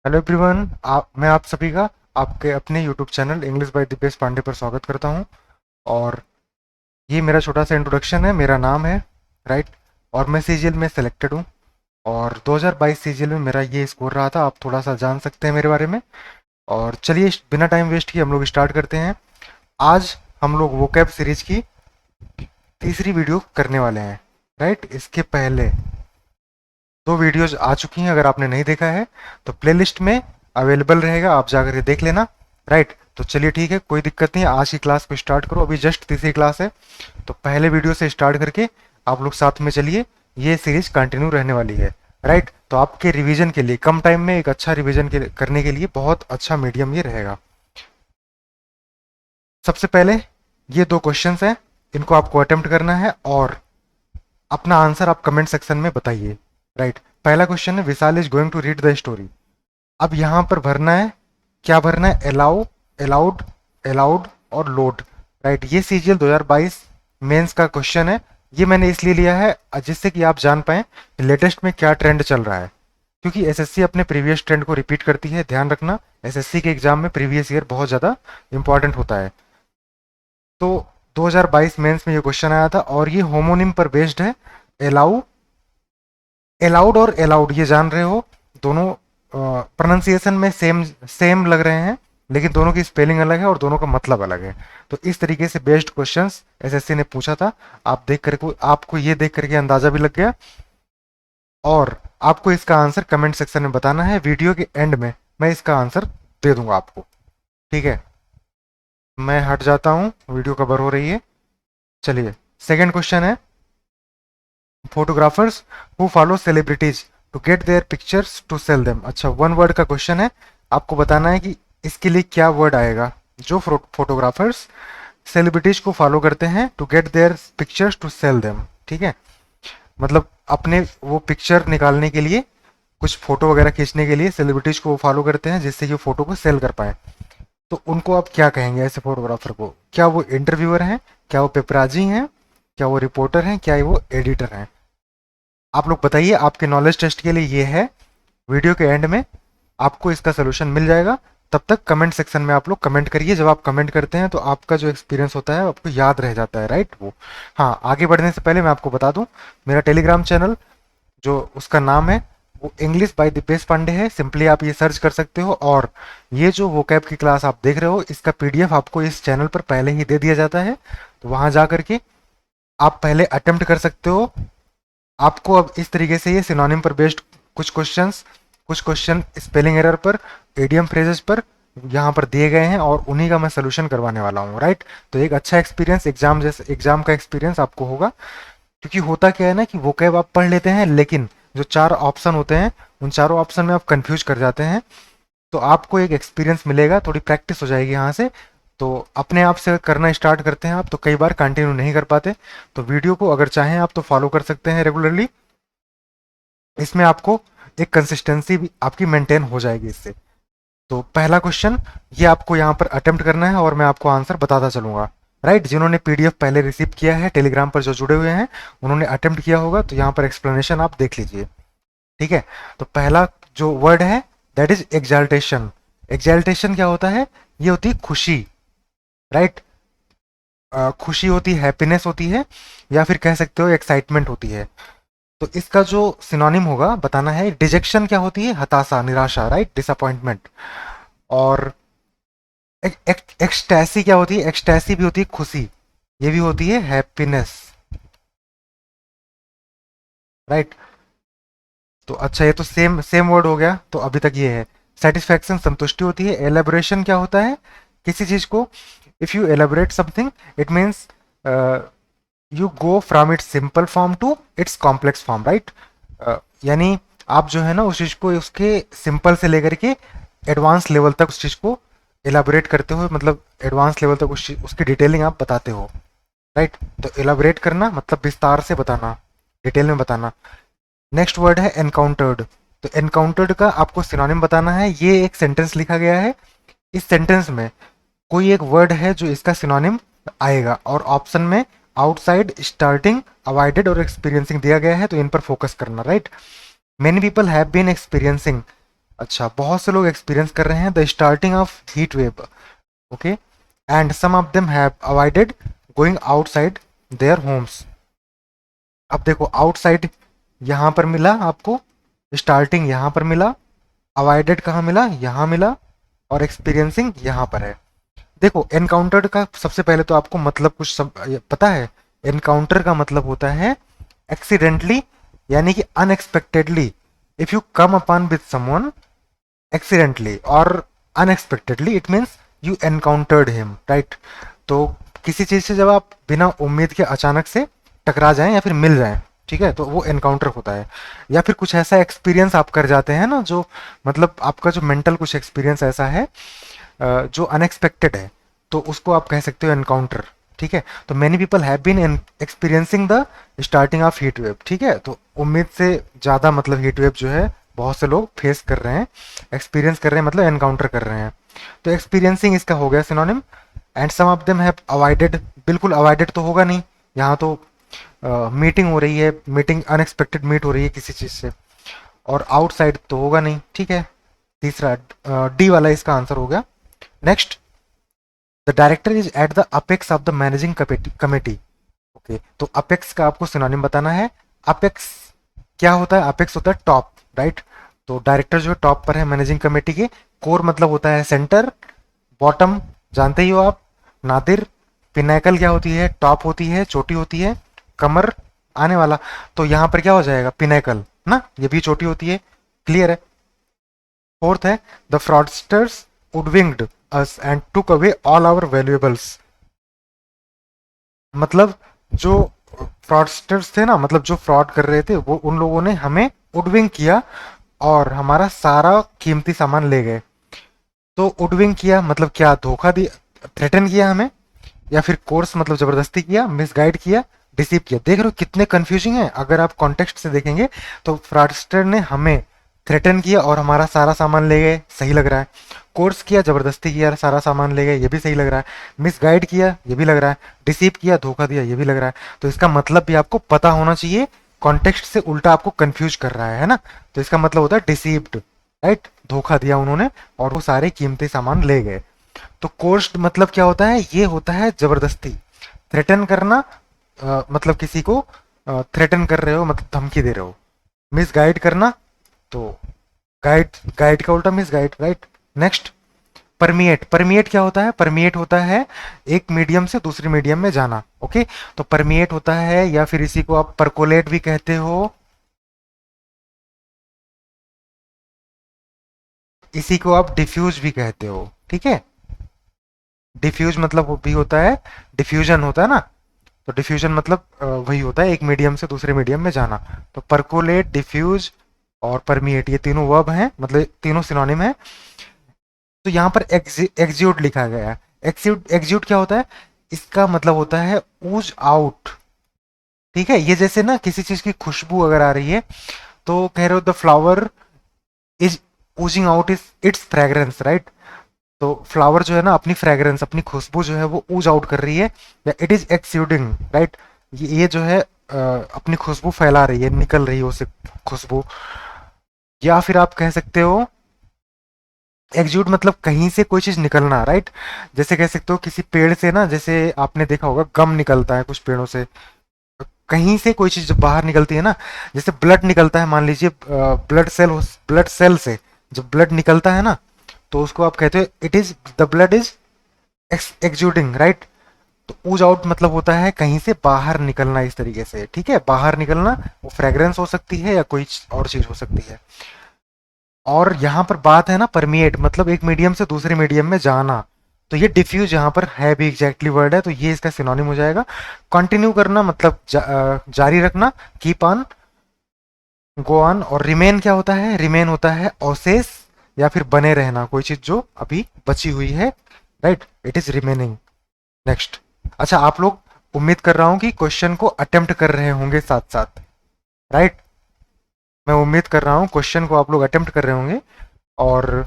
Hello everyone. मैं आप सभी का आपके अपने YouTube channel English by Dipesh Pandey पर स्वागत करता हूं। और ये मेरा छोटा सा इंट्रोडक्शन है। मेरा नाम है राइट। और मैं सीजीएल में सिलेक्टेड हूं। और 2022 सीजीएल में मेरा ये स्कोर रहा था। आप थोड़ा सा जान सकते हैं मेरे बारे में। और चलिए बिना टाइम वेस्ट किए हम लोग स्टार्ट करते हैं। आज हम लोग वोकैब सीरीज की तीसरी वीडियो करने वाले हैं। राइट, इसके पहले दो वीडियोज आ चुकी हैं। अगर आपने नहीं देखा है तो प्लेलिस्ट में अवेलेबल रहेगा, आप जाकर के देख लेना। राइट, तो चलिए ठीक है, कोई दिक्कत नहीं है। आज की क्लास को स्टार्ट करो। अभी जस्ट तीसरी क्लास है तो पहले वीडियो से स्टार्ट करके आप लोग साथ में चलिए। ये सीरीज कंटिन्यू रहने वाली है। राइट, तो आपके रिवीजन के लिए कम टाइम में एक अच्छा रिवीजन करने के लिए बहुत अच्छा मीडियम ये रहेगा। सबसे पहले ये दो क्वेश्चंस हैं, इनको आपको अटेम्प्ट करना है और अपना आंसर आप कमेंट सेक्शन में बताइए। राइट, पहला क्वेश्चन है Vishal is going to read the story. अब यहां पर भरना है, क्या भरना है? अलाउ, अलाउड, अलाउड और लोड। राइट, ये सीजीएल 2022 मेंस का क्वेश्चन है। ये मैंने इसलिए लिया है जिससे कि आप जान पाए लेटेस्ट में क्या ट्रेंड चल रहा है, क्योंकि एसएससी अपने प्रीवियस ट्रेंड को रिपीट करती है। ध्यान रखना, एसएससी के एग्जाम में प्रीवियस ईयर बहुत ज़्यादा इंपॉर्टेंट होता है। तो 2022 मेंस में ये क्वेश्चन आया था और ये होमोनिम पर बेस्ड है। अलाउ, अलाउड और अलाउड ये जान रहे हो, दोनों प्रोनाउंसिएशन में सेम सेम लग रहे हैं, लेकिन दोनों की स्पेलिंग अलग है और दोनों का मतलब अलग है। तो इस तरीके से बेस्ड क्वेश्चंस एसएससी ने पूछा था। आप देख करके, आपको ये देख करके अंदाजा भी लग गया। और आपको इसका आंसर कमेंट सेक्शन में बताना है। वीडियो के एंड में मैं इसका आंसर दे दूंगा आपको। ठीक है, मैं हट जाता हूँ, वीडियो कवर हो रही है। चलिए, सेकेंड क्वेश्चन है photographers who follow celebrities to get their pictures to sell them. अच्छा, वन वर्ड का क्वेश्चन है। आपको बताना है कि इसके लिए क्या वर्ड आएगा। जो फोटोग्राफर्स सेलिब्रिटीज को फॉलो करते हैं to get their pictures to sell them, ठीक है, मतलब अपने वो पिक्चर निकालने के लिए, कुछ फोटो वगैरह खींचने के लिए सेलिब्रिटीज को वो फॉलो करते हैं जिससे कि वो फोटो को सेल कर पाए। तो उनको आप क्या कहेंगे ऐसे फोटोग्राफर को? क्या वो इंटरव्यूअर हैं, क्या वो पेपराजी हैं, क्या वो रिपोर्टर हैं, क्या वो एडिटर हैं? आप लोग बताइए। आपके नॉलेज टेस्ट के लिए ये है। वीडियो के एंड में आपको इसका सोल्यूशन मिल जाएगा। तब तक कमेंट सेक्शन में आप लोग कमेंट करिए। जब आप कमेंट करते हैं तो आपका जो एक्सपीरियंस होता है आपको याद रह जाता है। राइट, वो हाँ, आगे बढ़ने से पहले मैं आपको बता दूं, मेरा टेलीग्राम चैनल जो उसका नाम है वो इंग्लिश बाय दीपेश पांडे है। सिंपली आप ये सर्च कर सकते हो। और ये जो वोकैब की क्लास आप देख रहे हो, इसका पीडीएफ आपको इस चैनल पर पहले ही दे दिया जाता है। तो वहां जा करके आप पहले अटेम्प्ट कर सकते हो। आपको अब इस तरीके से ये सिनोनिम पर बेस्ड कुछ क्वेश्चन स्पेलिंग एरर पर, एडियम फ्रेजेस पर यहाँ पर दिए गए हैं और उन्हीं का मैं सोल्यूशन करवाने वाला हूँ। राइट, तो एक अच्छा एक्सपीरियंस, एग्जाम जैसे एग्जाम का एक्सपीरियंस आपको होगा। क्योंकि होता क्या है ना कि वोकैब आप पढ़ लेते हैं, लेकिन जो चार ऑप्शन होते हैं उन चारों ऑप्शन में आप कंफ्यूज कर जाते हैं। तो आपको एक एक्सपीरियंस मिलेगा, थोड़ी प्रैक्टिस हो जाएगी यहाँ से। तो अपने आप से करना स्टार्ट करते हैं आप तो कई बार कंटिन्यू नहीं कर पाते। तो वीडियो को अगर चाहें आप तो फॉलो कर सकते हैं रेगुलरली। इसमें आपको एक कंसिस्टेंसी भी आपकी मेंटेन हो जाएगी इससे। तो पहला क्वेश्चन ये आपको यहाँ पर अटेम्प्ट करना है और मैं आपको आंसर बताता चलूंगा। राइट, जिन्होंने पीडीएफ पहले रिसीव किया है टेलीग्राम पर जो जुड़े हुए हैं उन्होंने अटेम्प्ट किया होगा, तो यहाँ पर एक्सप्लेनेशन आप देख लीजिए। ठीक है, तो पहला जो वर्ड है दैट इज एग्जाल्टेशन। एग्जाल्टेशन क्या होता है? ये होती है खुशी। राइट, खुशी होती है, हैप्पीनेस होती है, या फिर कह सकते हो एक्साइटमेंट होती है। तो इसका जो सिनोनिम होगा बताना है। डिजेक्शन क्या होती है? हताशा, निराशा, राइट, डिसअपॉइंटमेंट। और एक्सटैसी क्या होती है? एक्सटैसी भी होती है खुशी, ये भी होती है हैप्पीनेस। राइट, तो अच्छा, ये तो सेम सेम वर्ड हो गया। तो अभी तक ये है। सेटिस्फैक्शन संतुष्टि होती है। एलेबोरेशन क्या होता है? किसी चीज को if you elaborate something it means you go from its simple form to its complex form. Right, यानी आप जो है ना उस चीज को उसके सिंपल से लेकर के एडवांस लेवल तक उस चीज को एलाबोरेट करते हो, मतलब एडवांस लेवल तक उसकी डिटेलिंग आप बताते हो। राइट, तो एलाबोरेट करना मतलब विस्तार से बताना, डिटेल में बताना। नेक्स्ट वर्ड है एनकाउंटर्ड। तो एनकाउंटर्ड का आपको सिनोनिम बताना है। ये एक सेंटेंस लिखा गया है, इस सेंटेंस में कोई एक वर्ड है जो इसका सिनोनिम आएगा और ऑप्शन में आउटसाइड, स्टार्टिंग, अवॉइडेड और एक्सपीरियंसिंग दिया गया है, तो इन पर फोकस करना। Right, many people have been experiencing अच्छा, बहुत से लोग एक्सपीरियंस कर रहे हैं the starting of heat wave, okay, and some of them have avoided going outside their homes. अब देखो, आउटसाइड यहाँ पर मिला आपको, स्टार्टिंग यहाँ पर मिला, अवॉइडेड कहाँ मिला, यहाँ मिला, और एक्सपीरियंसिंग यहाँ पर है। देखो, एनकाउंटर्ड का सबसे पहले तो आपको मतलब कुछ पता है। एनकाउंटर का मतलब होता है एक्सीडेंटली, यानी कि unexpectedly. If you come upon with someone accidentally और unexpectedly, it means you encountered him, right. तो किसी चीज से जब आप बिना उम्मीद के अचानक से टकरा जाएं या फिर मिल जाएं, ठीक है, तो वो एनकाउंटर होता है। या फिर कुछ ऐसा एक्सपीरियंस आप कर जाते हैं ना, जो मतलब आपका जो मेंटल कुछ एक्सपीरियंस ऐसा है जो अनएक्सपेक्टेड है, तो उसको आप कह सकते हो एनकाउंटर, ठीक है। तो many people have been experiencing the starting of heat wave, ठीक है। तो उम्मीद से ज़्यादा मतलब हीट वेव जो है बहुत से लोग फेस कर रहे हैं, एक्सपीरियंस कर रहे हैं, मतलब एनकाउंटर कर रहे हैं। तो एक्सपीरियंसिंग इसका हो गया synonym. And some of them have avoided, बिल्कुल अवॉइडेड तो होगा नहीं, यहाँ तो मीटिंग हो रही है, मीटिंग अनएक्सपेक्टेड मीट हो रही है किसी चीज़ से, और आउटसाइड तो होगा नहीं, ठीक है। तीसरा डी वाला इसका आंसर हो गया। Next, the director is at the apex of the managing committee, okay. तो अपेक्स का आपको सिनोनिम बताना है। अपेक्स क्या होता है? अपेक्स होता है टॉप, राइट। तो डायरेक्टर जो है टॉप पर है मैनेजिंग कमेटी के। कोर मतलब होता है सेंटर, बॉटम जानते ही हो आप, नादिर। पिनाकल क्या होती है? टॉप होती है, चोटी होती है। कमर आने वाला, तो यहाँ पर क्या हो जाएगा? पिनाकल ना, ये भी चोटी होती है, क्लियर है। फोर्थ है, the fraudsters hoodwinked us and took away all our valuables. मतलब जो फ्रॉडस्टर्स थे ना, मतलब जो फ्रॉड कर रहे थे, वो उन लोगों ने हमें उडविंग किया और हमारा सारा कीमती सामान ले गए। तो उडविंग किया मतलब क्या? धोखा दिया, थ्रेटन किया हमें, या फिर कोर्स मतलब जबरदस्ती किया, मिसगाइड किया, डिसीव किया। देख रहे हो कितने कंफ्यूजिंग है? अगर आप कॉन्टेक्स्ट से देखेंगे तो फ्रॉडस्टर ने हमें थ्रेटन किया और हमारा सारा सामान ले गए, सही लग रहा है। कोर्स किया, जबरदस्ती किया, सारा सामान ले गए, ये भी सही लग रहा है। मिसगाइड किया, ये भी लग रहा है। डिसीव किया, धोखा दिया, ये भी लग रहा है। तो इसका मतलब भी आपको पता होना चाहिए, कॉन्टेक्स्ट से उल्टा आपको कंफ्यूज कर रहा है ना। तो इसका मतलब होता है डिसीव्ड, राइट। धोखा दिया उन्होंने और वो सारे कीमती सामान ले गए। तो कोर्स्ड मतलब क्या होता है? ये होता है जबरदस्ती, थ्रेटन करना, मतलब किसी को थ्रेटन कर रहे हो, मतलब धमकी दे रहे हो। मिस गाइड करना, तो गाइड, गाइड का उल्टा miss guide, right. Next, permeate. Permeate क्या होता है? परमिएट होता है एक मीडियम से दूसरे मीडियम में जाना, ओके। तो परमिएट होता है, या फिर इसी को आप परकोलेट भी कहते हो, इसी को आप डिफ्यूज भी कहते हो, ठीक है। डिफ्यूज मतलब वो भी होता है, डिफ्यूजन होता है ना, तो डिफ्यूजन मतलब वही होता है एक मीडियम से दूसरे मीडियम में जाना। तो परकोलेट, डिफ्यूज और परमिएट, ये तीनों वर्ब हैं, मतलब तीनों सिनोनिम है। तो यहाँ पर एक्सिउट लिखा गया है। एक्सिउट, एक्सिउट क्या होता है? इसका मतलब होता है ऊज आउट, ठीक है। ये जैसे ना किसी चीज की खुशबू अगर आ रही है, तो कह रहे हो the flower is oozing out is it's fragrance, right. तो फ्लावर जो है ना अपनी फ्रेग्रेंस, अपनी खुशबू जो है वो ऊज आउट कर रही है, या इट इज एक्सूडिंग, राइट। ये जो है अपनी खुशबू फैला रही है, निकल रही है उसे खुशबू। या फिर आप कह सकते हो एक्सूड मतलब कहीं से कोई चीज निकलना, राइट। जैसे कह सकते हो किसी पेड़ से ना, जैसे आपने देखा होगा गम निकलता है कुछ पेड़ों से, कहीं से कोई चीज जब बाहर निकलती है ना, जैसे ब्लड निकलता है, मान लीजिए ब्लड सेल, ब्लड सेल से जब ब्लड निकलता है ना, तो उसको आप कहते हो it is, the blood is exuding, right. तो ऊज आउट मतलब होता है कहीं से बाहर निकलना, इस तरीके से, ठीक है। बाहर निकलना, वो फ्रेग्रेंस हो सकती है या कोई और चीज हो सकती है। और यहाँ पर बात है ना परमिएट, मतलब एक मीडियम से दूसरे मीडियम में जाना। तो ये डिफ्यूज यहाँ पर है भी एग्जैक्टली वर्ड है, तो ये इसका सिनोनिम हो जाएगा। कंटिन्यू करना मतलब जारी रखना, कीप ऑन, गो ऑन। और रिमेन क्या होता है? रिमेन होता है अवशेष या फिर बने रहना, कोई चीज जो अभी बची हुई है, right. It is remaining. Next, अच्छा, आप लोग, उम्मीद कर रहा हूं कि क्वेश्चन को अटेम्प्ट कर रहे होंगे साथ साथ, राइट। मैं उम्मीद कर रहा हूँ क्वेश्चन को आप लोग अटेम्प्ट कर रहे होंगे। और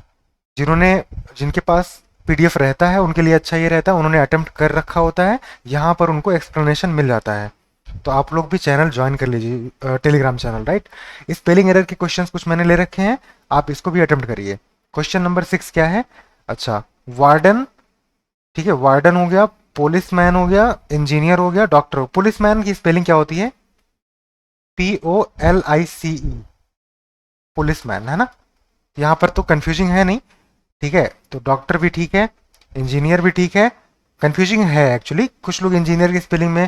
जिन्होंने, जिनके पास पीडीएफ रहता है उनके लिए अच्छा ये रहता है, उन्होंने अटेम्प्ट कर रखा होता है, यहाँ पर उनको एक्सप्लेनेशन मिल जाता है। तो आप लोग भी चैनल ज्वाइन कर लीजिए, Telegram channel, right. Spelling error के क्वेश्चंस कुछ मैंने ले रखे हैं, आप इसको भी अटेम्प्ट करिए। क्वेश्चन नंबर 6 क्या है? अच्छा, वार्डन, ठीक है, वार्डन हो गया, पुलिसमैन हो गया, इंजीनियर हो गया, डॉक्टर हो। पुलिसमैन की स्पेलिंग क्या होती है? POLICE, पुलिसमैन, है ना। यहाँ पर तो कंफ्यूजिंग है नहीं, ठीक है। तो डॉक्टर भी ठीक है, इंजीनियर भी ठीक है। कंफ्यूजिंग है एक्चुअली, कुछ लोग इंजीनियर की स्पेलिंग में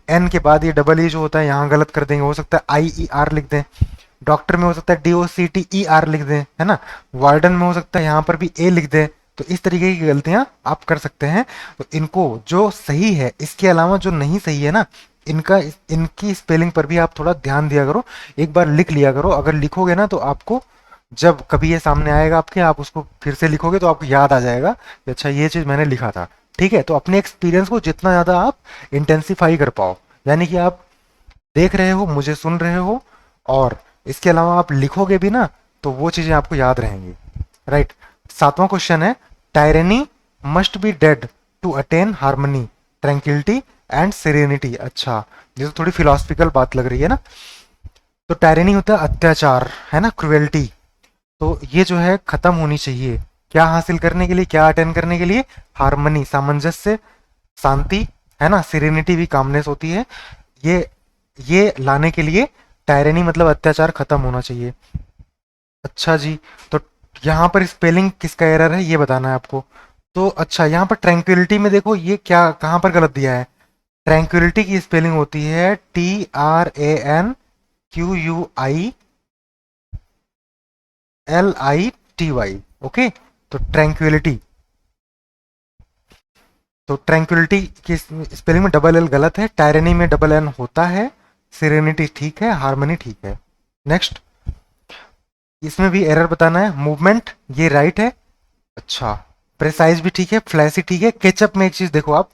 एन के बाद ये डबल ई जो होता है यहाँ गलत कर देंगे, हो सकता है IER लिख दें। डॉक्टर में हो सकता है DOCTER लिख दें, है ना। वार्डन में हो सकता है यहाँ पर भी ए लिख दें। तो इस तरीके की गलतियां आप कर सकते हैं। तो इनको जो सही है, इसके अलावा जो नहीं सही है ना, इनका इनकी स्पेलिंग पर भी आप थोड़ा ध्यान दिया करो, एक बार लिख लिया करो। अगर लिखोगे ना तो आपको जब कभी ये सामने आएगा आपके, आप उसको फिर से लिखोगे तो आपको याद आ जाएगा कि अच्छा ये चीज मैंने लिखा था। ठीक है, तो अपने एक्सपीरियंस को जितना ज्यादा आप इंटेंसिफाई कर पाओ, यानी कि आप देख रहे हो, मुझे सुन रहे हो, और इसके अलावा आप लिखोगे भी ना, तो वो चीजें आपको याद रहेंगी, राइट। 7वां क्वेश्चन है, tyranny must be dead to attain harmony, tranquillity and serenity. अच्छा, ये तो थोड़ी फिलोसफिकल बात लग रही है ना। तो टायरेनी होता है अत्याचार, है ना, क्रुएल्टी। तो ये जो है खत्म होनी चाहिए। क्या हासिल करने के लिए, क्या अटेन करने के लिए? हार्मनी, सामंजस्य, शांति, है ना। सिरेनिटी भी कामनेस होती है। ये ये लाने के लिए टायरेनी मतलब अत्याचार खत्म होना चाहिए। अच्छा जी, तो यहाँ पर स्पेलिंग किसका एरर है ये बताना है आपको। तो अच्छा, यहाँ पर ट्रैंक्विलिटी में देखो ये क्या कहाँ पर गलत दिया है। ट्रैंक्विलिटी की स्पेलिंग होती है TRANQUILITY, ओके। तो ट्रैंक्विलिटी, तो ट्रैंक्विलिटी की स्पेलिंग में डबल एल गलत है, टायरेनी में डबल एन होता है, सिरेनिटी ठीक है, हार्मनी ठीक है। नेक्स्ट, इसमें भी एरर बताना है। मूवमेंट ये राइट है, अच्छा। प्रेसाइज भी ठीक है, फ्लैसी ठीक है। केचप में एक चीज देखो आप,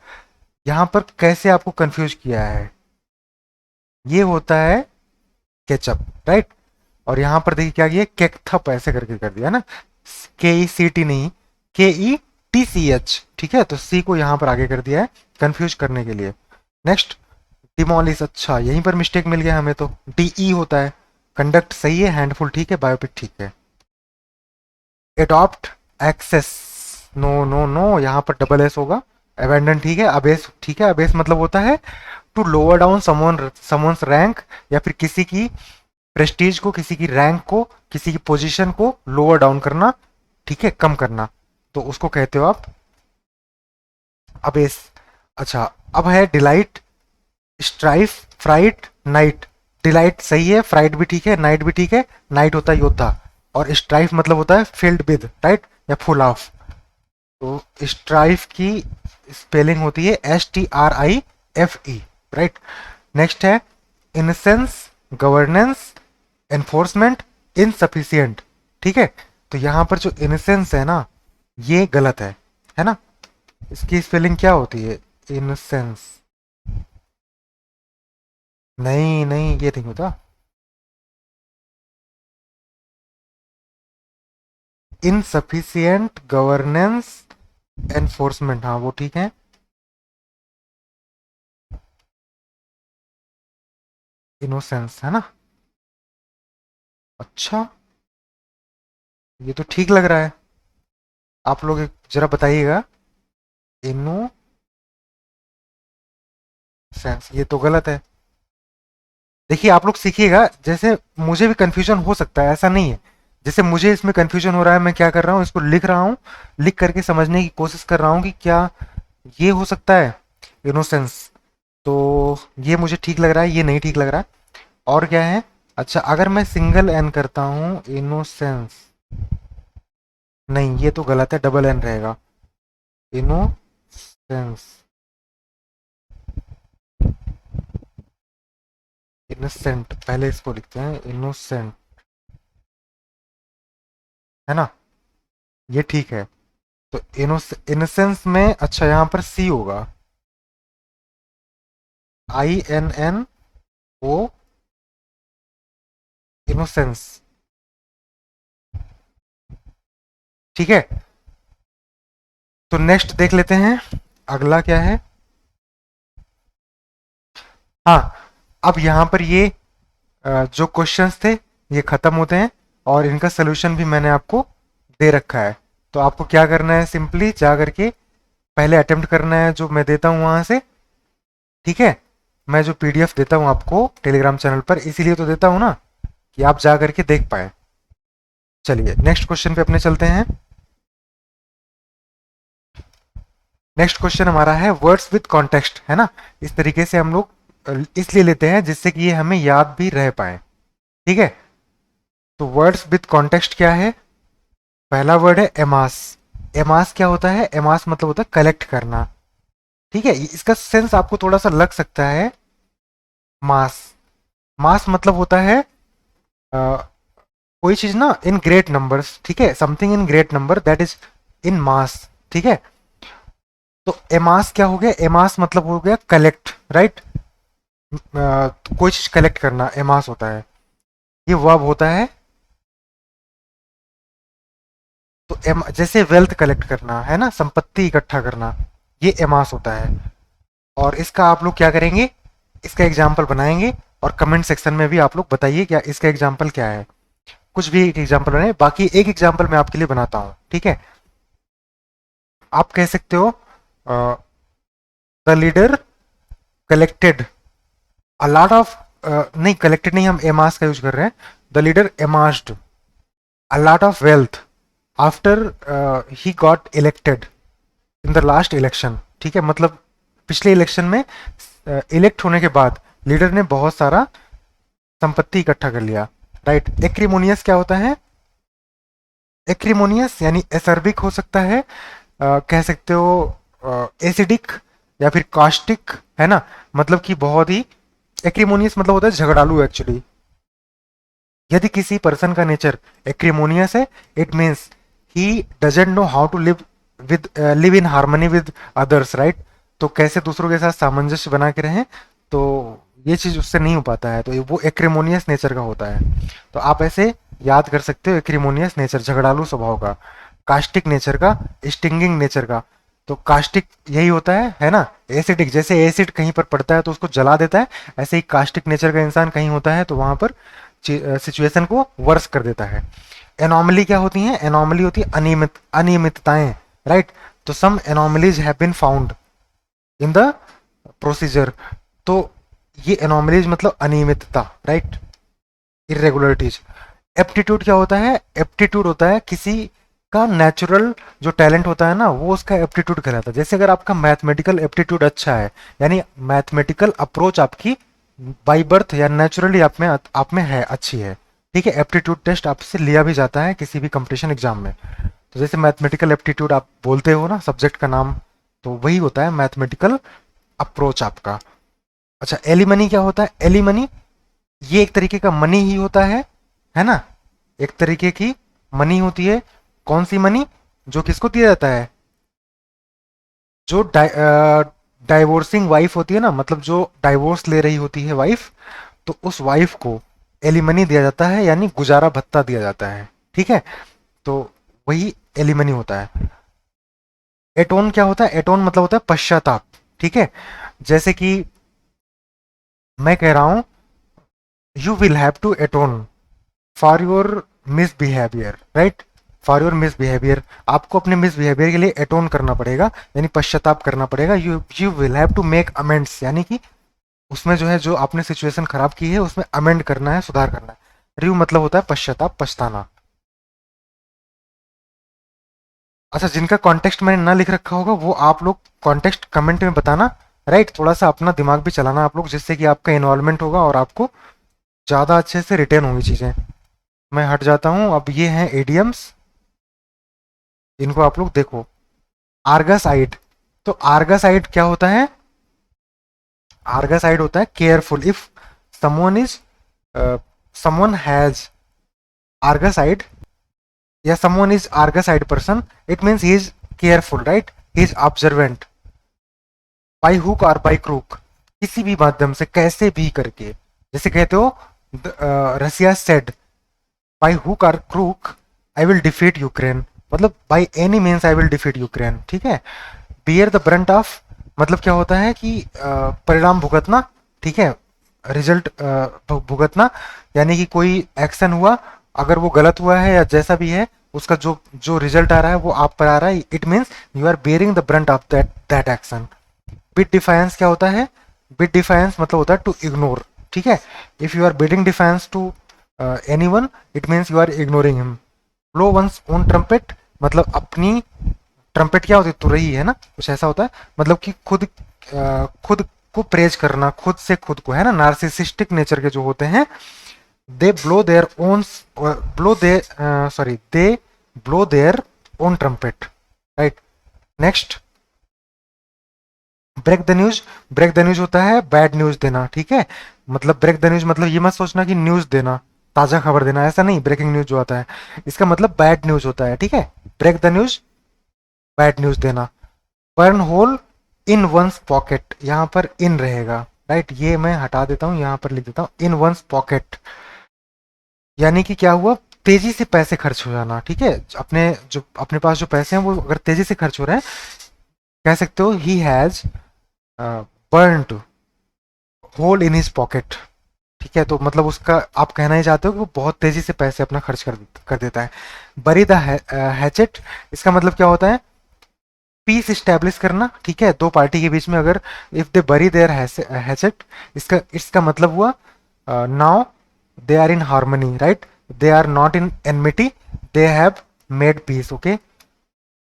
यहां पर कैसे आपको कंफ्यूज किया है। ये होता है केचप, राइट। और यहां पर देखिए क्या किया, केकथप ऐसे करके कर दिया ना, KECT नहीं, KETCH, ठीक है। तो सी को यहां पर आगे कर दिया है कंफ्यूज करने के लिए। नेक्स्ट, डिमोलिश, अच्छा यहीं पर मिस्टेक मिल गया हमें, तो DE होता है। कंडक्ट सही है, हैंडफुल ठीक है, बायोपिक ठीक है। Adopt, access, no no no, यहाँ पर डबल एस होगा। अबेंडन ठीक है, अबेस ठीक है। अबेस मतलब होता है to lower down someone's rank, या फिर किसी की प्रेस्टीज को, किसी की रैंक को, किसी की पोजीशन को लोअर डाउन करना, ठीक है, कम करना, तो उसको कहते हो आप अबेस। अच्छा, अब है delight, strife, fright, night. Delight सही है, फ्राइट भी ठीक है, नाइट भी ठीक है। नाइट होता है योद्धा, और स्ट्राइफ मतलब होता है फील्ड विद, राइट, या फुल ऑफ। तो स्ट्राइफ की स्पेलिंग होती है STRIFE, राइट। नेक्स्ट है इनसेंस, गवर्नेंस, एनफोर्समेंट, इनसफिशियंट, ठीक है। तो यहां पर जो इनसेंस है ना, ये गलत है ना। इसकी स्पेलिंग क्या होती है? इनसेंस, नहीं नहीं, ये नहीं होता। इनसफिशियंट, गवर्नेंस, एनफोर्समेंट, हाँ वो ठीक है। इनोसेंस, है ना। अच्छा, ये तो ठीक लग रहा है। आप लोग जरा बताइएगा। इनोसेंस, ये तो गलत है। देखिए आप लोग सीखिएगा, जैसे मुझे भी कंफ्यूजन हो सकता है, ऐसा नहीं है। जैसे मुझे इसमें कंफ्यूजन हो रहा है, मैं क्या कर रहा हूँ, इसको लिख रहा हूँ, लिख करके समझने की कोशिश कर रहा हूँ कि क्या ये हो सकता है, इनोसेंस। तो ये मुझे ठीक लग रहा है, ये नहीं ठीक लग रहा है। और क्या है? अच्छा, अगर मैं सिंगल एन करता हूँ, इनोसेंस, नहीं ये तो गलत है, डबल एन रहेगा, इनोसेंस, इनोसेंट, पहले इसको लिखते हैं इनोसेंट, है ना, ये ठीक है। तो इनोसेंस में, अच्छा यहाँ पर सी होगा, INNO, इनोसेंस, ठीक है। तो नेक्स्ट देख लेते हैं, अगला क्या है। हाँ, अब यहाँ पर ये जो क्वेश्चंस थे ये खत्म होते हैं और इनका सोल्यूशन भी मैंने आपको दे रखा है। तो आपको क्या करना है, सिंपली जा करके पहले अटेम्प्ट करना है जो मैं देता हूँ वहां से, ठीक है। मैं जो पीडीएफ देता हूँ आपको टेलीग्राम चैनल पर, इसीलिए तो देता हूँ ना कि आप जा करके देख पाए। चलिए नेक्स्ट क्वेश्चन पे अपने चलते हैं। नेक्स्ट क्वेश्चन हमारा है वर्ड्स विद कॉन्टेक्स्ट, है ना। इस तरीके से हम लोग इसलिए लेते हैं जिससे कि ये हमें याद भी रह पाए, ठीक है। तो वर्ड्स विद कॉन्टेक्स्ट क्या है? पहला वर्ड है एमास। एमास क्या होता है? एमास मतलब होता है कलेक्ट करना, ठीक है। इसका सेंस आपको थोड़ा सा लग सकता है। मास, मास मतलब होता है कोई चीज ना इन ग्रेट नंबर्स, ठीक है। Something in great number that is in mass, ठीक है। तो एमास क्या हो गया? एमास मतलब हो गया कलेक्ट, राइट। कोई चीज कलेक्ट करना एमास होता है। ये वर्ब होता है। तो जैसे वेल्थ कलेक्ट करना है ना, संपत्ति इकट्ठा करना, ये एमास होता है। और इसका आप लोग क्या करेंगे, इसका एग्जाम्पल बनाएंगे और कमेंट सेक्शन में भी आप लोग बताइए क्या इसका एग्जाम्पल क्या है। कुछ भी एक एग्जाम्पल बनाए, बाकी एक एग्जाम्पल मैं आपके लिए बनाता हूं, ठीक है। आप कह सकते हो the leader collected a lot of, नहीं कलेक्टेड नहीं, हम एमास का यूज कर रहे हैं। The leader amassed a lot of wealth after he got elected in the last election, ठीक है। मतलब पिछले इलेक्शन में इलेक्ट होने के बाद लीडर ने बहुत सारा संपत्ति इकट्ठा कर लिया, राइट। एक्रीमोनियस क्या होता है? एक्रीमोनियस यानी एसर्बिक हो सकता है, कह सकते हो एसिडिक या फिर कास्टिक, है ना। मतलब कि बहुत ही, एक्रीमोनियस मतलब होता है झगड़ालू एक्चुअली। यदि किसी पर्सन का नेचर एक्रीमोनियस है, it means he doesn't know how to live in harmony with others, right. तो कैसे दूसरों के साथ सामंजस्य बना के रहें, तो ये चीज उससे नहीं हो पाता है, तो वो एक्रीमोनियस नेचर का होता है। तो आप ऐसे याद कर सकते हो, एक्रीमोनियस नेचर झगड़ालू स्वभाव का, कास्टिक नेचर का, स्टिंगिंग नेचर का। तो कास्टिक यही होता है ना। एसिडिक, जैसे एसिड कहीं पर पड़ता है तो उसको जला देता है, ऐसे ही कास्टिक नेचर का इंसान कहीं होता है तो वहां पर सिचुएशन को वर्स कर देता है। एनॉमली क्या होती है? एनॉमली होती है अनियमित, अनियमितताएं, राइट। तो some anomalies have been found in the procedure. तो ये एनॉमलीज मतलब अनियमितता, राइट, इरेगुलरिटीज। एप्टीट्यूड क्या होता है? एप्टीट्यूड होता है किसी का नेचुरल जो टैलेंट होता है ना, वो उसका एप्टीट्यूड कहलाता है। जैसे अगर आपका मैथमेटिकल एप्टीट्यूड अच्छा है, यानी मैथमेटिकल अप्रोच आपकी बाई बर्थ या नेचुरली आप में है, अच्छी है, ठीक है। एप्टीट्यूड टेस्ट आपसे लिया भी जाता है किसी भी कंपटीशन एग्जाम में। तो जैसे मैथमेटिकल एप्टीट्यूड आप बोलते हो ना सब्जेक्ट का नाम, तो वही होता है मैथमेटिकल अप्रोच आपका। अच्छा, एलिमनी क्या होता है? एलिमनी ये एक तरीके का मनी ही होता है ना। एक तरीके की मनी होती है। कौन सी मनी? जो किसको दिया जाता है? जो डाइवोर्सिंग वाइफ होती है ना, मतलब जो डाइवोर्स ले रही होती है वाइफ, तो उस वाइफ को एलिमनी दिया जाता है, यानी गुजारा भत्ता दिया जाता है, ठीक है। तो वही एलिमनी होता है। एटोन क्या होता है? एटोन मतलब होता है पश्चाताप, ठीक है। जैसे कि मैं कह रहा हूं you will have to atone for your misbehaviour, right, for your misbehaviour. आपको अपने मिसबिहेवियर के लिए एटोन करना पड़ेगा, यानी पश्चाताप करना पड़ेगा। You will have to make amends, यानी कि उसमें जो है, जो आपने सिचुएशन खराब की है उसमें अमेंड करना है, सुधार करना है। रिव्यू मतलब होता है पश्चाताप, पछताना। अच्छा, जिनका कॉन्टेक्स्ट मैंने ना लिख रखा होगा वो आप लोग कॉन्टेक्स्ट कमेंट में बताना, राइट। थोड़ा सा अपना दिमाग भी चलाना आप लोग, जिससे कि आपका इन्वॉल्वमेंट होगा और आपको ज़्यादा अच्छे से रिटेन होंगी चीज़ें। मैं हट जाता हूँ। अब ये हैं एडियम्स, इनको आप लोग देखो। आर्गसाइड, तो आर्गसाइड क्या होता है? आर्गसाइड होता है careful. If someone is someone has argus eyed या someone is argoside person, it means he is careful, right, he is observant, by hook or by crook, किसी भी माध्यम से, कैसे भी करके। जैसे कहते हो Russia said by hook or crook I will defeat Ukraine, मतलब by any means I will defeat Ukraine, ठीक है। bear the brunt of मतलब क्या होता है कि परिणाम भुगतना, ठीक है, रिजल्ट भुगतना, यानी कि कोई एक्शन हुआ, अगर वो गलत हुआ है या जैसा भी है, उसका जो जो रिजल्ट आ रहा है वो आप पर आ रहा है, it means you are bearing the brunt of that action. Bid defiance क्या होता है? बिड डिफायंस मतलब होता है टू इग्नोर, ठीक है। If you are bidding defiance to anyone, it means you are ignoring him. Blow one's own trumpet, मतलब अपनी ट्रम्पेट क्या होती है? तुरही है ना, कुछ ऐसा होता है, मतलब कि खुद को प्रेज करना, खुद से खुद को, है ना, नार्सिसिस्टिक नेचर के जो होते हैं, they blow their own blow they sorry they blow their own trumpet, right. Next, break the news. Break the news होता है बैड न्यूज देना, ठीक है। मतलब ब्रेक द न्यूज मतलब ये मत सोचना कि न्यूज देना, ताजा खबर देना, ऐसा नहीं। ब्रेकिंग न्यूज जो आता है इसका मतलब बैड न्यूज होता है, ठीक है। Break the news, bad news देना। Burn hole in one's pocket, यहाँ पर इन रहेगा, राइट। ये मैं हटा देता हूँ, यहाँ पर लिख देता हूँ इन वंस पॉकेट, यानी कि क्या हुआ? तेजी से पैसे खर्च हो जाना, ठीक है। अपने पास जो पैसे हैं वो अगर तेजी से खर्च हो रहे हैं, कह सकते हो he has burned hole in his pocket, ठीक है। तो मतलब उसका आप कहना ही चाहते हो कि वो बहुत तेजी से पैसे अपना खर्च कर देता है। बरी द हैचेट, इसका मतलब क्या होता है? पीस इस्टेब्लिश करना, ठीक है। दो पार्टी के बीच में अगर इफ दे बरी देयर हैचेट, इसका इसका मतलब हुआ now they are in harmony, right. They are not in enmity, they have made peace, okay.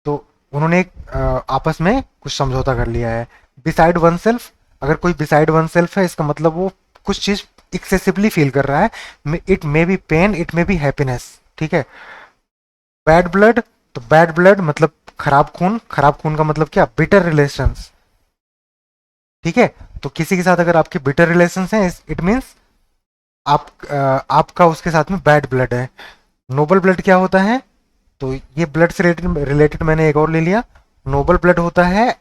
तो उन्होंने एक आपस में कुछ समझौता कर लिया है। बिसाइड वन सेल्फ, अगर कोई बिसाइड वन सेल्फ है, इसका मतलब वो कुछ चीज एक्सेसिवली फील कर रहा है। It may be pain, it may be happiness, ठीक है। बैड ब्लड, तो बैड ब्लड मतलब खराब खून। खराब खून का मतलब क्या? बिटर रिलेशंस, ठीक है। तो किसी के साथ अगर आपके बिटर रिलेशंस हैं, इट मीन्स आपका उसके साथ में बैड ब्लड है। नोबल ब्लड क्या होता है? तो ये ब्लड से रिलेटेड रिलेटेड मैंने एक और ले लिया। नोबल ब्लड होता है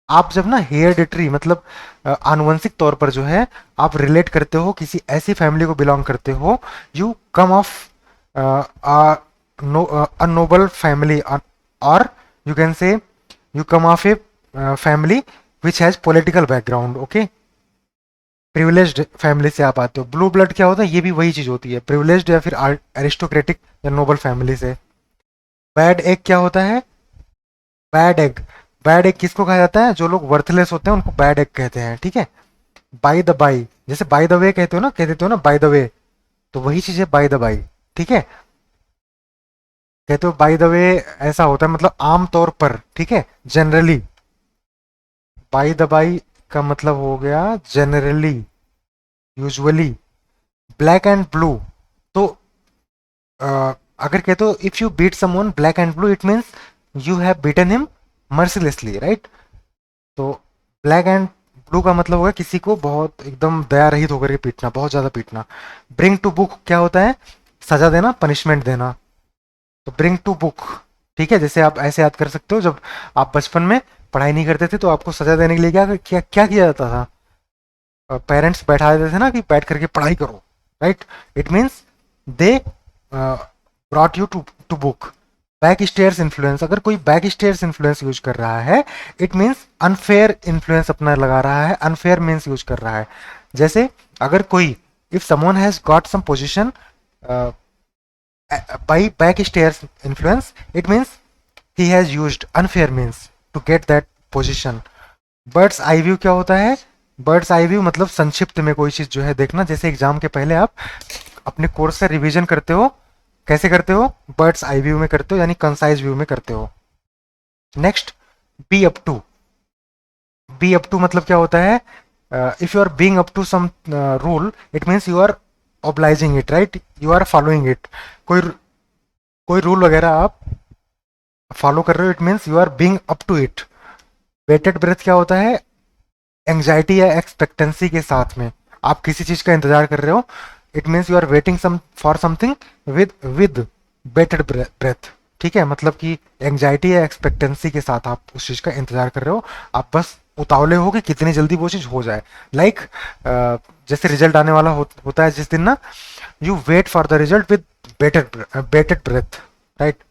आप जब ना हेरिडिटरी मतलब आनुवंशिक तौर पर जो है आप रिलेट करते हो, किसी ऐसी फैमिली को बिलोंग करते हो, you come of a noble family, और you can say you come of a family which has political background, okay. Privileged family से आप आते हो। ब्लू ब्लड क्या होता है? ये भी वही चीज होती है, प्रिविलेज्ड या फिर एरिस्टोक्रेटिक या नोबल फैमिली से। बैड एग क्या होता है? बैड एग, बैड एग किसको कहा जाता है? जो लोग वर्थलेस होते हैं उनको बैड एग कहते हैं, ठीक है। बाई द बाई, जैसे बाई द वे कहते हो ना, कह देते हो ना बाई द वे, तो वही चीज है बाई द बाई, ठीक है। कहते हो बाई द वे, ऐसा होता है मतलब आम तौर पर, ठीक है, जनरली। बाई द बाई का मतलब हो गया generally, usually. Black and blue, तो अगर कहते हो if you beat someone black and blue, it means you have beaten him mercilessly, right. तो ब्लैक एंड ब्लू का मतलब होगा किसी को बहुत एकदम दया रहित होकर के पीटना, बहुत ज्यादा पीटना। ब्रिंग टू बुक क्या होता है? सजा देना, पनिशमेंट देना। तो ब्रिंग टू बुक, ठीक है। जैसे आप ऐसे याद कर सकते हो, जब आप बचपन में पढ़ाई नहीं करते थे तो आपको सजा देने के लिए क्या क्या क्या किया जाता था? पेरेंट्स बैठा देते थे ना कि बैठ करके पढ़ाई करो, right. It means they brought you to book. Back stairs influence, अगर कोई बैक स्टेयर्स इन्फ्लुएंस यूज कर रहा है, इट मीन्स अनफेयर इन्फ्लुएंस अपना लगा रहा है। अनफेयर मीन्स यूज कर रहा है। जैसे अगर कोई, if someone has got some position by back stairs influence, it means he has used unfair means to get that position. Bird's eye view क्या होता है? बर्ड्स आई व्यू मतलब संक्षिप्त में कोई चीज जो है देखना। जैसे एग्जाम के पहले आप अपने कोर्स से रिवीजन करते हो, कैसे करते हो? बर्ड्स आई व्यू में करते हो, यानी कंसाइज व्यू में करते हो। Next, be up to. Be up to मतलब क्या होता है? If you are being up to some rule, it means you are obliging it, right, you are following it. कोई कोई रूल वगैरह आप फॉलो कर रहे हो, it means you are being up to it. Waited breath क्या होता है? एंग्जाइटी या एक्सपेक्टेंसी के साथ में आप किसी चीज का इंतजार कर रहे हो, it means you are waiting some for something with bated breath, ठीक है। मतलब कि एंग्जाइटी या एक्सपेक्टेंसी के साथ आप उस चीज का इंतजार कर रहे हो, आप बस उतावले हो कि कितनी जल्दी वो चीज हो जाए। लाइक जैसे रिजल्ट आने वाला होता है जिस दिन ना, you wait for the result with bated breath, right.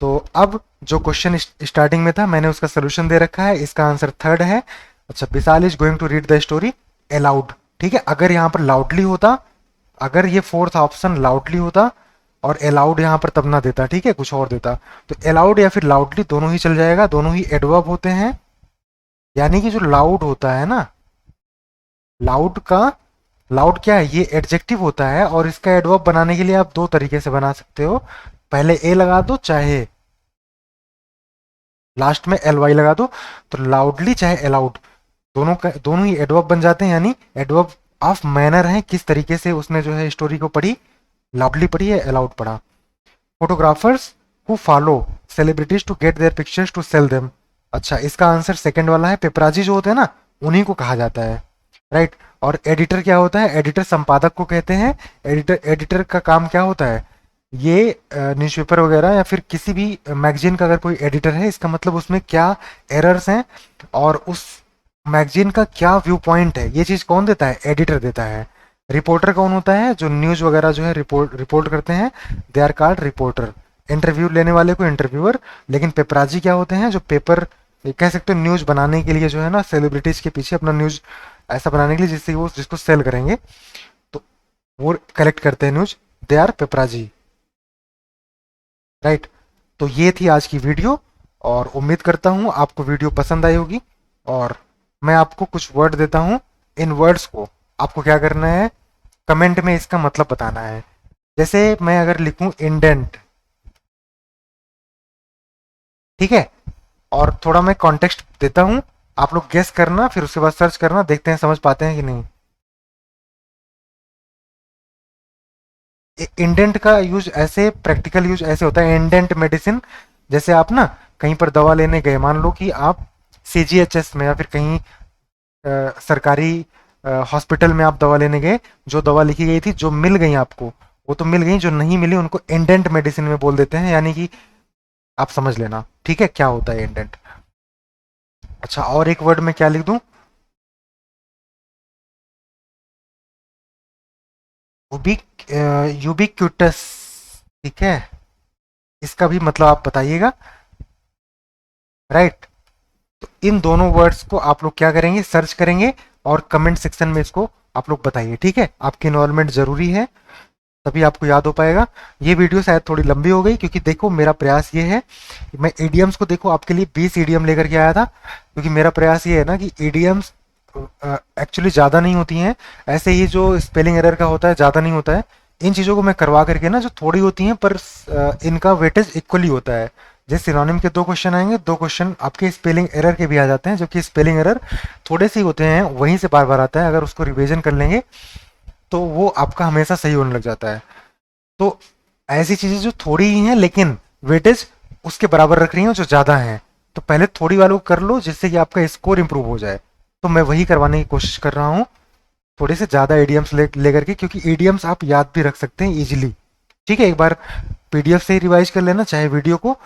तो अब जो क्वेश्चन स्टार्टिंग में था मैंने उसका सोल्यूशन दे रखा है, इसका आंसर थर्ड है। अच्छा, Vishal is going to read the story aloud, ठीक है, अगर यहाँ पर लाउडली होता, अगर ये फोर्थ ऑप्शन लाउडली होता और अलाउड यहाँ पर तब ना देता, ठीक है, कुछ और देता, तो अलाउड या फिर लाउडली दोनों ही चल जाएगा, दोनों ही एडवर्ब होते हैं। यानी कि जो लाउड होता है ना, लाउड का, लाउड क्या है, ये एडजेक्टिव होता है और इसका एडवर्ब बनाने के लिए आप दो तरीके से बना सकते हो। पहले ए लगा दो, चाहे लास्ट में एल वाई लगा दो, तो लाउडली चाहे अलाउड दोनों का, दोनों ही एडवर्ब बन जाते हैं। यानी एडवर्ब ऑफ मैनर है, किस तरीके से उसने जो है स्टोरी को पढ़ी, लाउडली पढ़ी है अलाउड पढ़ा। Photographers who follow celebrities to get their pictures to sell them. अच्छा, इसका आंसर सेकंड वाला है, पेपराजी जो होते हैं ना उन्हीं को कहा जाता है, राइट। और एडिटर क्या होता है, एडिटर संपादक को कहते हैं। एडिटर, एडिटर का काम क्या होता है, ये न्यूज़पेपर वगैरह या फिर किसी भी मैगजीन का अगर कोई एडिटर है, इसका मतलब उसमें क्या एरर्स हैं और उस मैगजीन का क्या व्यू पॉइंट है, ये चीज़ कौन देता है, एडिटर देता है। रिपोर्टर कौन होता है, जो न्यूज़ वगैरह जो है रिपोर्ट करते हैं, they are called reporter. Interview लेने वाले को इंटरव्यूअर। लेकिन पेपराजी क्या होते हैं, जो पेपर, कह सकते हो न्यूज़ बनाने के लिए जो है ना, सेलिब्रिटीज के पीछे अपना न्यूज़ ऐसा बनाने के लिए जिससे वो जिसको सेल करेंगे, तो वो कलेक्ट करते हैं news, they are paparazzi, right. तो ये थी आज की वीडियो और उम्मीद करता हूँ आपको वीडियो पसंद आई होगी। और मैं आपको कुछ वर्ड देता हूँ, इन वर्ड्स को आपको क्या करना है, कमेंट में इसका मतलब बताना है। जैसे मैं अगर लिखूं इंडेंट, ठीक है, और थोड़ा मैं कॉन्टेक्स्ट देता हूं, आप लोग गेस करना, फिर उसके बाद सर्च करना, देखते हैं समझ पाते हैं कि नहीं। इंडेंट का यूज ऐसे, प्रैक्टिकल यूज ऐसे होता है, इंडेंट मेडिसिन। जैसे आप ना कहीं पर दवा लेने गए, मान लो कि आप सीजीएचएस में या फिर कहीं सरकारी हॉस्पिटल में आप दवा लेने गए, जो दवा लिखी गई थी, जो मिल गई आपको वो तो मिल गई, जो नहीं मिली उनको इंडेंट मेडिसिन में बोल देते हैं। यानी कि आप समझ लेना, ठीक है, क्या होता है इंडेंट। अच्छा, और एक वर्ड में क्या लिख दूं, यूबिक, यूबिक्यूटस, ठीक है, इसका भी मतलब आप बताइएगा, राइट। तो इन दोनों वर्ड्स को आप लोग क्या करेंगे, सर्च करेंगे और कमेंट सेक्शन में इसको आप लोग बताइए, ठीक है। आपकी इन्वॉल्वमेंट जरूरी है, तभी आपको याद हो पाएगा। ये वीडियो शायद थोड़ी लंबी हो गई, क्योंकि देखो मेरा प्रयास ये है, मैं ईडियम्स को, देखो आपके लिए 20 ईडियम लेकर के आया था, क्योंकि मेरा प्रयास ये है ना कि ईडियम्स एक्चुअली ज़्यादा नहीं होती हैं, ऐसे ही जो स्पेलिंग एरर का होता है ज़्यादा नहीं होता है। इन चीज़ों को मैं करवा करके ना, जो थोड़ी होती हैं पर इनका वेटेज इक्वली होता है। जैसे सिनोनिम के 2 क्वेश्चन आएंगे, 2 क्वेश्चन आपके स्पेलिंग एरर के भी आ जाते हैं, जबकि स्पेलिंग एरर थोड़े से ही होते हैं, वहीं से बार बार आता है, अगर उसको रिविजन कर लेंगे तो वो आपका हमेशा सही होने लग जाता है। तो ऐसी चीजें जो थोड़ी ही हैं लेकिन वेटेज उसके बराबर रख रही हैं जो ज्यादा हैं, तो पहले थोड़ी वालों को कर लो, जिससे कि आपका स्कोर इंप्रूव हो जाए। तो मैं वही करवाने की कोशिश कर रहा हूँ, थोड़े से ज्यादा एडीएम्स लेकर के, क्योंकि एडीएम्स आप याद भी रख सकते हैं इजीली। ठीक है, एक बार पीडीएफ से ही रिवाइज कर लेना, चाहे वीडियो को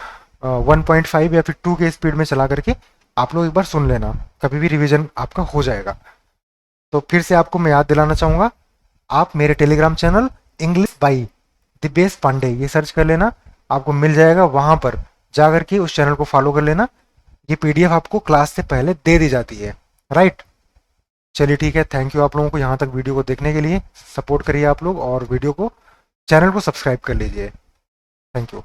1.5 या फिर 2 के स्पीड में चला करके आप लोग एक बार सुन लेना, कभी भी रिवीजन आपका हो जाएगा। तो फिर से आपको मैं याद दिलाना चाहूंगा, आप मेरे Telegram channel English by Dipesh Pandey ये सर्च कर लेना, आपको मिल जाएगा, वहां पर जा करके उस चैनल को फॉलो कर लेना। ये पीडीएफ आपको क्लास से पहले दे दी जाती है, राइट। चलिए ठीक है, थैंक यू आप लोगों को यहाँ तक वीडियो को देखने के लिए, सपोर्ट करिए आप लोग और वीडियो को, चैनल को सब्सक्राइब कर लीजिए। Thank you.